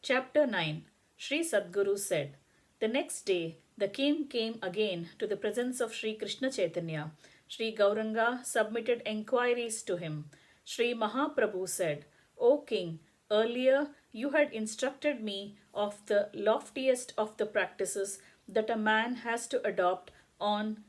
Chapter 9. Sri Sadguru said, the next day, the king came again to the presence of Sri Krishna Chaitanya. Sri Gauranga submitted enquiries to him. Sri Mahaprabhu said, O king, earlier you had instructed me of the loftiest of the practices that a man has to adopt on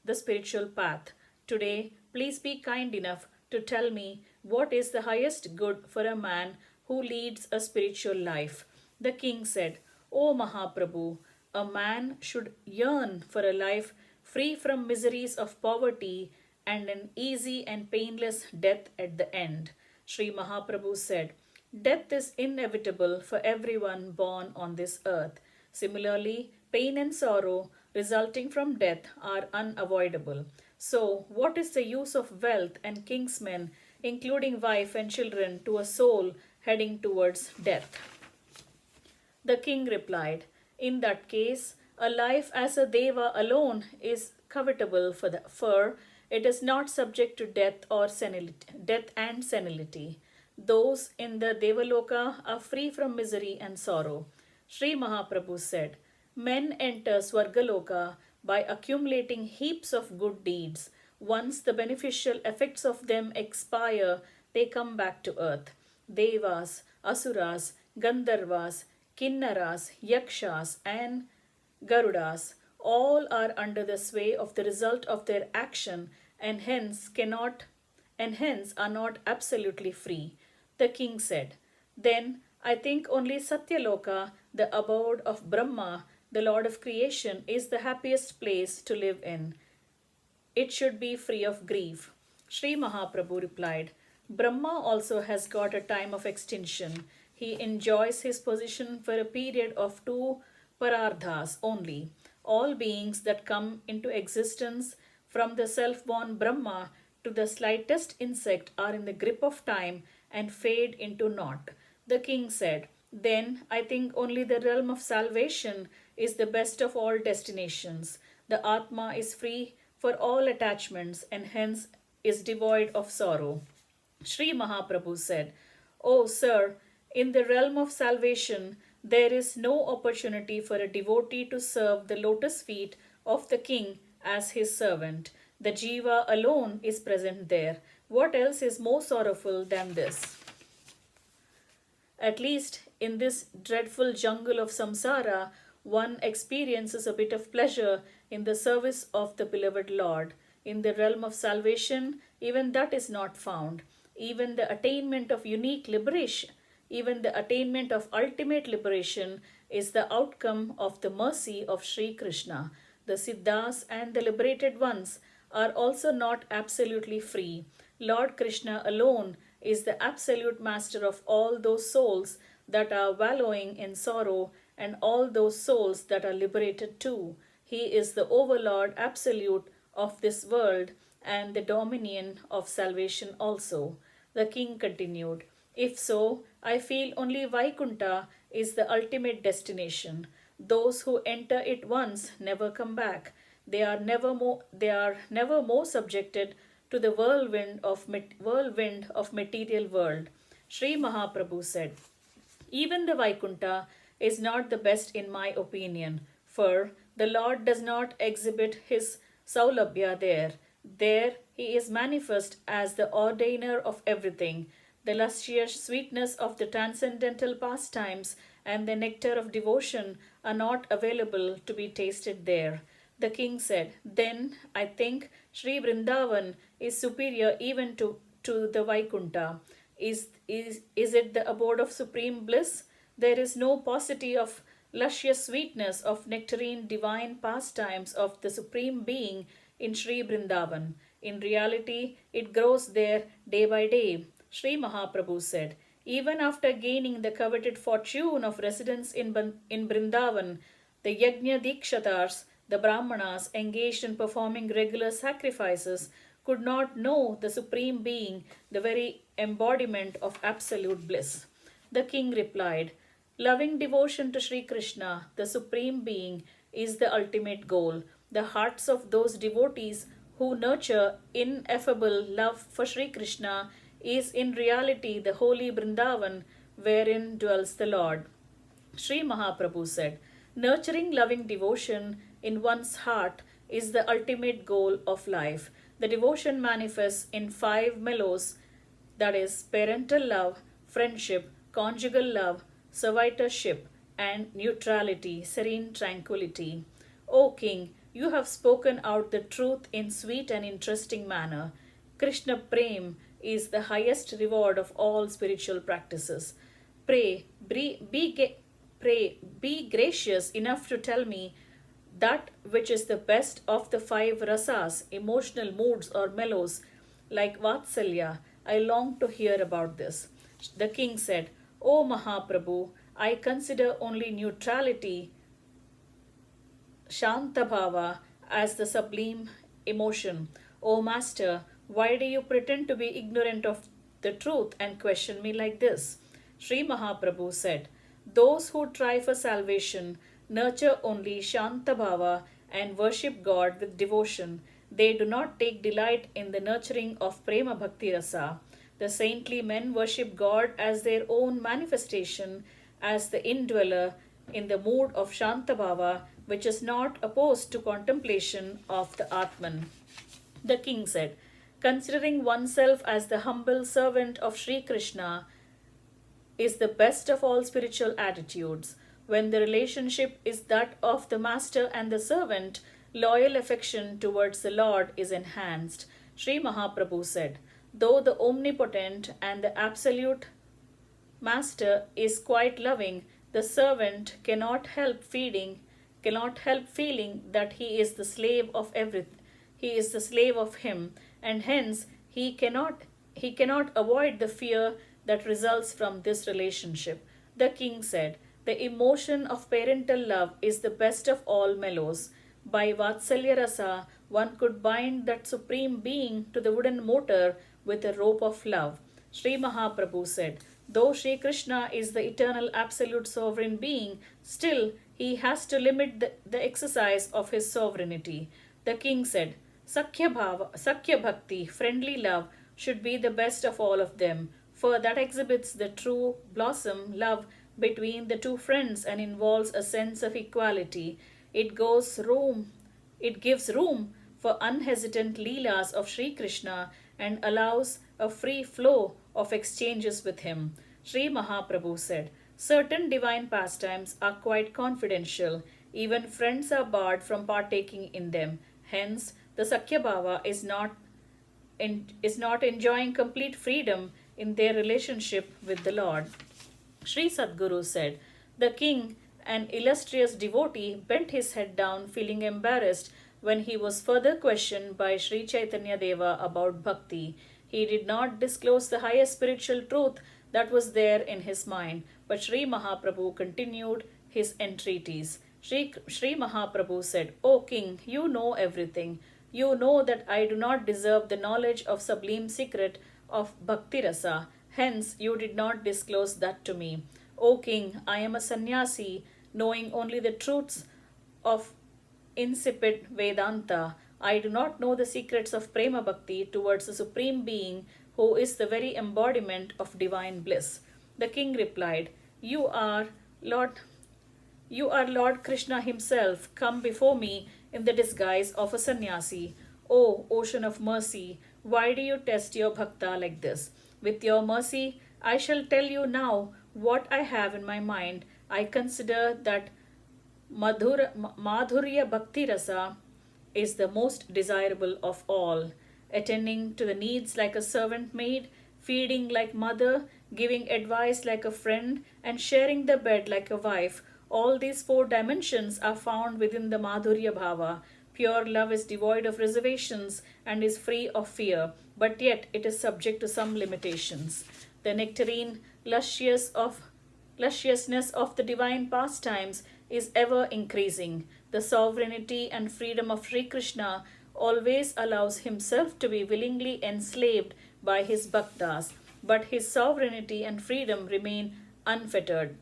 the spiritual path. Today, please be kind enough to tell me what is the highest good for a man who leads a spiritual life. The king said, O Mahaprabhu, a man should yearn for a life free from miseries of poverty and an easy and painless death at the end. Sri Mahaprabhu said, death is inevitable for everyone born on this earth. Similarly, pain and sorrow resulting from death are unavoidable. So, what is the use of wealth and kingsmen, including wife and children, to a soul heading towards death? The king replied, in that case, a life as a deva alone is covetable for it is not subject to death and senility. Those in the Devaloka are free from misery and sorrow. Sri Mahaprabhu said, men enter Swargaloka by accumulating heaps of good deeds. Once the beneficial effects of them expire, they come back to earth. Devas, Asuras, Gandharvas, Kinnaras, Yakshas, and Garudas all are under the sway of the result of their action and hence are not absolutely free. The king said, then I think only Satyaloka, the abode of Brahma, the Lord of creation, is the happiest place to live in. It should be free of grief. Sri Mahaprabhu replied, Brahma also has got a time of extinction. He enjoys his position for a period of 2 parardhas only. All beings that come into existence from the self-born Brahma to the slightest insect are in the grip of time and fade into naught. The king said, then I think only the realm of salvation is the best of all destinations. The Atma is free for all attachments and hence is devoid of sorrow. Sri Mahaprabhu said, O sir, in the realm of salvation, there is no opportunity for a devotee to serve the lotus feet of the king as his servant. The jiva alone is present there. What else is more sorrowful than this? At least in this dreadful jungle of samsara, one experiences a bit of pleasure in the service of the beloved Lord. In the realm of salvation, even that is not found. Even the attainment of ultimate liberation is the outcome of the mercy of Sri Krishna. The Siddhas and the liberated ones are also not absolutely free. Lord Krishna alone is the absolute master of all those souls that are wallowing in sorrow and all those souls that are liberated too. He is the overlord absolute of this world and the dominion of salvation also. The king continued, if so, I feel only Vaikunta is the ultimate destination. Those who enter it once never come back. They are never more subjected to the whirlwind of material world. Sri Mahaprabhu said, even the Vaikunta is not the best in my opinion, for the Lord does not exhibit his Saulabhya there. There he is manifest as the ordainer of everything. The luscious sweetness of the transcendental pastimes and the nectar of devotion are not available to be tasted there. The king said, then I think Sri Vrindavan is superior even to the Vaikunta. Is it the abode of supreme bliss? There is no paucity of luscious sweetness of nectarine divine pastimes of the Supreme Being in Sri Vrindavan. In reality, it grows there day by day. Sri Mahaprabhu said, even after gaining the coveted fortune of residence in Vrindavan, the Yajna Dikshatars, the Brahmanas engaged in performing regular sacrifices, could not know the Supreme Being, the very embodiment of absolute bliss. The king replied, loving devotion to Sri Krishna, the Supreme Being, is the ultimate goal. The hearts of those devotees who nurture ineffable love for Sri Krishna is in reality the holy Vrindavan wherein dwells the Lord. Sri Mahaprabhu said, nurturing loving devotion in one's heart is the ultimate goal of life. The devotion manifests in five mellows, that is, parental love, friendship, conjugal love, servitorship, and neutrality, serene tranquility. O King, you have spoken out the truth in sweet and interesting manner. Krishna Prem is the highest reward of all spiritual practices. Pray, be gracious enough to tell me that which is the best of the five rasas, emotional moods or mellows, like Vatsalya. I long to hear about this. The king said, O Mahaprabhu, I consider only neutrality, Shantabhava, as the sublime emotion. O Master, why do you pretend to be ignorant of the truth and question me like this? Sri Mahaprabhu said, those who try for salvation nurture only Shantabhava and worship God with devotion. They do not take delight in the nurturing of Prema Bhakti Rasa. The saintly men worship God as their own manifestation, as the indweller in the mood of Shantabhava, which is not opposed to contemplation of the Atman. The king said, considering oneself as the humble servant of Sri Krishna is the best of all spiritual attitudes. When the relationship is that of the master and the servant, loyal affection towards the Lord is enhanced. Sri Mahaprabhu said, though the omnipotent and the absolute master is quite loving, the servant cannot help feeling that he is the slave of everything. He is the slave of him, and hence he cannot avoid the fear that results from this relationship. The king said, the emotion of parental love is the best of all mellows. By Vatsalya Rasa, one could bind that supreme being to the wooden motor with a rope of love. Sri Mahaprabhu said, though Sri Krishna is the eternal absolute sovereign being, still he has to limit the exercise of his sovereignty. The king said, Sakya Bhakti, friendly love, should be the best of all of them, for that exhibits the true blossom love between the two friends and involves a sense of equality. It gives room for unhesitant leelas of Sri Krishna and allows a free flow of exchanges with him. Sri Mahaprabhu said, certain divine pastimes are quite confidential. Even friends are barred from partaking in them. Hence, the Sakyabhava is not enjoying complete freedom in their relationship with the Lord. Sri Sadguru said, the king, an illustrious devotee, bent his head down, feeling embarrassed when he was further questioned by Sri Chaitanya Deva about bhakti. He did not disclose the highest spiritual truth that was there in his mind, but Sri Mahaprabhu continued his entreaties. Sri Mahaprabhu said, O king, you know everything. You know that I do not deserve the knowledge of sublime secret of bhakti rasa. Hence, you did not disclose that to me. O king, I am a sannyasi, knowing only the truths of insipid Vedanta. I do not know the secrets of Prema Bhakti towards the Supreme Being who is the very embodiment of divine bliss. The king replied, You are Lord Krishna himself, come before me in the disguise of a sannyasi. O ocean of mercy, why do you test your bhakta like this? With your mercy, I shall tell you now what I have in my mind. I consider that Madhurya Bhakti Rasa is the most desirable of all. Attending to the needs like a servant maid, feeding like mother, giving advice like a friend, and sharing the bed like a wife. All these four dimensions are found within the Madhurya Bhava. Pure love is devoid of reservations and is free of fear, but yet it is subject to some limitations. The nectarine lusciousness of the divine pastimes is ever increasing. The sovereignty and freedom of Sri Krishna always allows himself to be willingly enslaved by his bhaktas, but his sovereignty and freedom remain unfettered.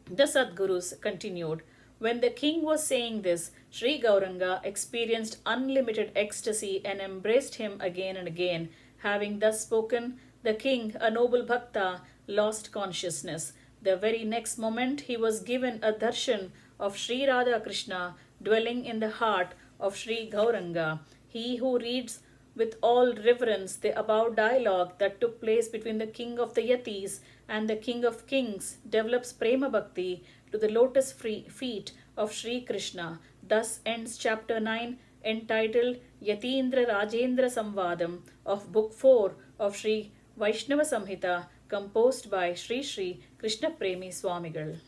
The Sadgurus continued, when the king was saying this, Sri Gauranga experienced unlimited ecstasy and embraced him again and again. Having thus spoken, the king, a noble bhakta, lost consciousness. The very next moment he was given a darshan of Sri Radha Krishna dwelling in the heart of Sri Gauranga. He who reads with all reverence the above dialogue that took place between the king of the Yatis and the king of kings develops prema bhakti to the lotus feet of Sri Krishna. Thus ends chapter 9 entitled Yatindra Rajendra Samvadam of book 4 of Sri Vaishnava Samhita, composed by Shri Krishna Premi Swamigal.